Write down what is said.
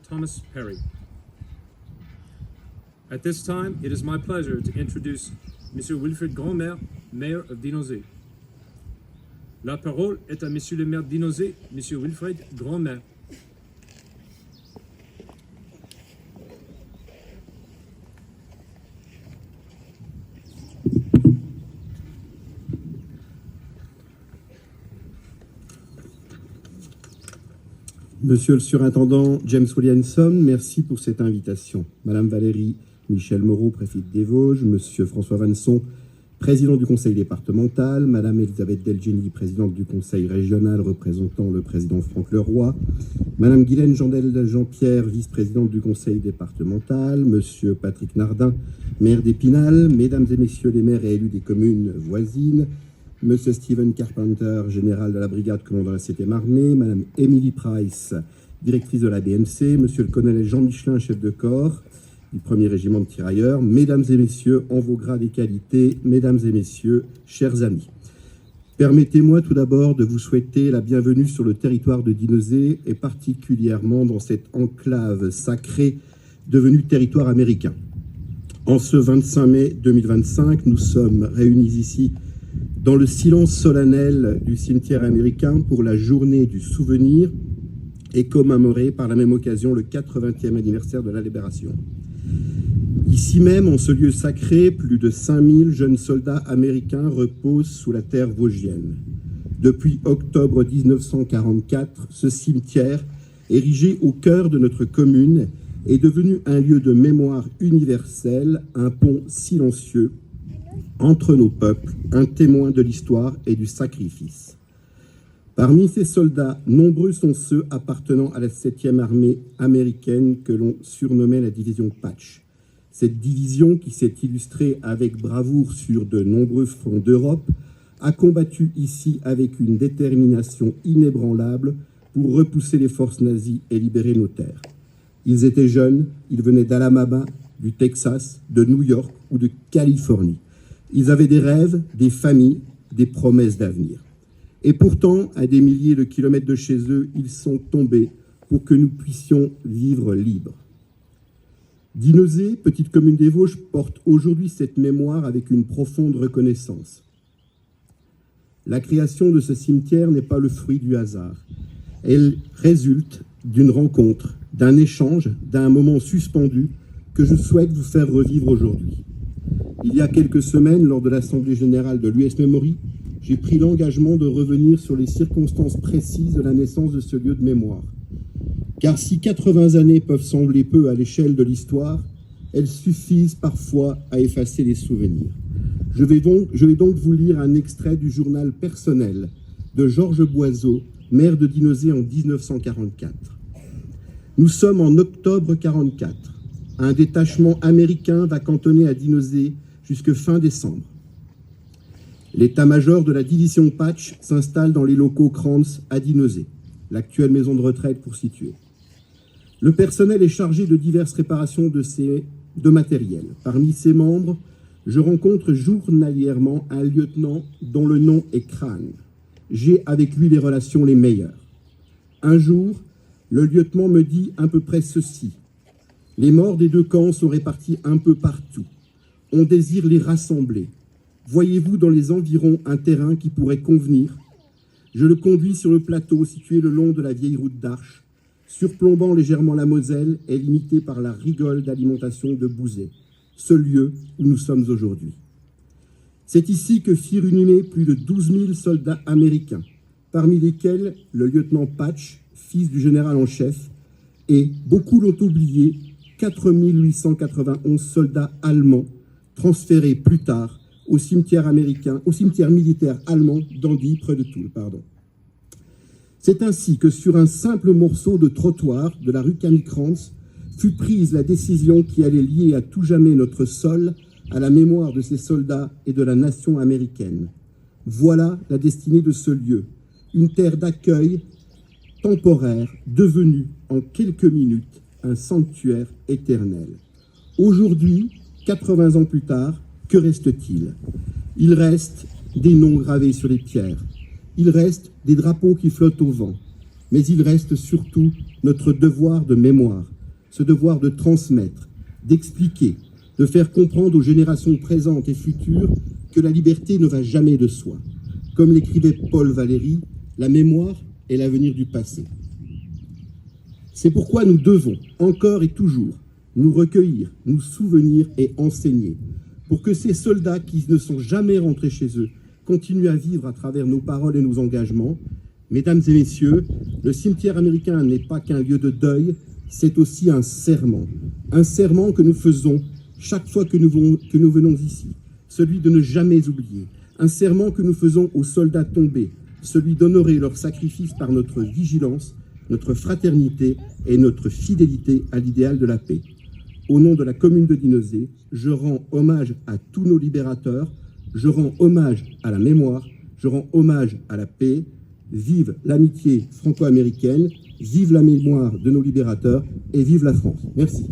Thomas Perry. At this time, it is my pleasure to introduce Monsieur Wilfrid Grandmaire, maire of Dinozé. La parole est à Monsieur le maire de Dinozé, Monsieur Wilfrid Grandmaire. Monsieur le surintendant James Williamson, merci pour cette invitation. Madame Valérie Michel Moreau, préfète des Vosges, Monsieur François Vanson, président du conseil départemental, Madame Elisabeth Delgeni, présidente du conseil régional représentant le président Franck Leroy, Madame Guylaine Jandel Jean-Pierre, vice-présidente du conseil départemental, Monsieur Patrick Nardin, maire d'Épinal, Mesdames et Messieurs les maires et élus des communes voisines, Monsieur Stephen Carpenter, général de la brigade commandant la 7e armée, Madame Emily Price, directrice de la BMC, Monsieur le colonel Jean Michelin, chef de corps du 1er régiment de tirailleurs, Mesdames et Messieurs, en vos grades et qualités, Mesdames et Messieurs, chers amis. Permettez-moi tout d'abord de vous souhaiter la bienvenue sur le territoire de Dinozé et particulièrement dans cette enclave sacrée devenue territoire américain. En ce 25 mai 2025, nous sommes réunis ici dans le silence solennel du cimetière américain pour la journée du souvenir et commémorer par la même occasion le 80e anniversaire de la Libération. Ici même, en ce lieu sacré, plus de 5000 jeunes soldats américains reposent sous la terre vosgienne. Depuis octobre 1944, ce cimetière, érigé au cœur de notre commune, est devenu un lieu de mémoire universelle, un pont silencieux entre nos peuples, un témoin de l'histoire et du sacrifice. Parmi ces soldats, nombreux sont ceux appartenant à la 7e armée américaine que l'on surnommait la division Patch. Cette division, qui s'est illustrée avec bravoure sur de nombreux fronts d'Europe, a combattu ici avec une détermination inébranlable pour repousser les forces nazies et libérer nos terres. Ils étaient jeunes, ils venaient d'Alabama, du Texas, de New York ou de Californie. Ils avaient des rêves, des familles, des promesses d'avenir. Et pourtant, à des milliers de kilomètres de chez eux, ils sont tombés pour que nous puissions vivre libres. Dinozé, petite commune des Vosges, porte aujourd'hui cette mémoire avec une profonde reconnaissance. La création de ce cimetière n'est pas le fruit du hasard. Elle résulte d'une rencontre, d'un échange, d'un moment suspendu que je souhaite vous faire revivre aujourd'hui. Il y a quelques semaines, lors de l'Assemblée générale de l'US Memory, j'ai pris l'engagement de revenir sur les circonstances précises de la naissance de ce lieu de mémoire. Car si 80 années peuvent sembler peu à l'échelle de l'histoire, elles suffisent parfois à effacer les souvenirs. Je vais donc vous lire un extrait du journal personnel de Georges Boiseau, maire de Dinozé en 1944. Nous sommes en octobre 1944. Un détachement américain va cantonner à Dinozé jusque fin décembre. L'état-major de la division Patch s'installe dans les locaux Krantz à Dinozé, l'actuelle maison de retraite pour situer. Le personnel est chargé de diverses réparations de matériel. Parmi ses membres, je rencontre journalièrement un lieutenant dont le nom est Crane. J'ai avec lui les relations les meilleures. Un jour, le lieutenant me dit à peu près ceci. Les morts des deux camps sont répartis un peu partout. On désire les rassembler. Voyez-vous dans les environs un terrain qui pourrait convenir? Je le conduis sur le plateau situé le long de la vieille route d'Arche, surplombant légèrement la Moselle et limité par la rigole d'alimentation de Bouzet, ce lieu où nous sommes aujourd'hui. C'est ici que firent inhumer plus de 12 000 soldats américains, parmi lesquels le lieutenant Patch, fils du général en chef, et, beaucoup l'ont oublié, 4 891 soldats allemands transférés plus tard au cimetière militaire allemand d'Andy, près de Toul. C'est ainsi que sur un simple morceau de trottoir de la rue Camille-Krantz fut prise la décision qui allait lier à tout jamais notre sol à la mémoire de ces soldats et de la nation américaine. Voilà la destinée de ce lieu, une terre d'accueil temporaire devenue en quelques minutes un sanctuaire éternel. Aujourd'hui, 80 ans plus tard, que reste-t-il? Il reste des noms gravés sur les pierres. Il reste des drapeaux qui flottent au vent. Mais il reste surtout notre devoir de mémoire, ce devoir de transmettre, d'expliquer, de faire comprendre aux générations présentes et futures que la liberté ne va jamais de soi. Comme l'écrivait Paul Valéry, la mémoire est l'avenir du passé. C'est pourquoi nous devons, encore et toujours, nous recueillir, nous souvenir et enseigner, pour que ces soldats qui ne sont jamais rentrés chez eux continuent à vivre à travers nos paroles et nos engagements. Mesdames et messieurs, le cimetière américain n'est pas qu'un lieu de deuil, c'est aussi un serment que nous faisons chaque fois que nous venons ici, celui de ne jamais oublier, un serment que nous faisons aux soldats tombés, celui d'honorer leur sacrifice par notre vigilance, notre fraternité et notre fidélité à l'idéal de la paix. Au nom de la commune de Dinozé, je rends hommage à tous nos libérateurs, je rends hommage à la mémoire, je rends hommage à la paix. Vive l'amitié franco-américaine, vive la mémoire de nos libérateurs et vive la France. Merci.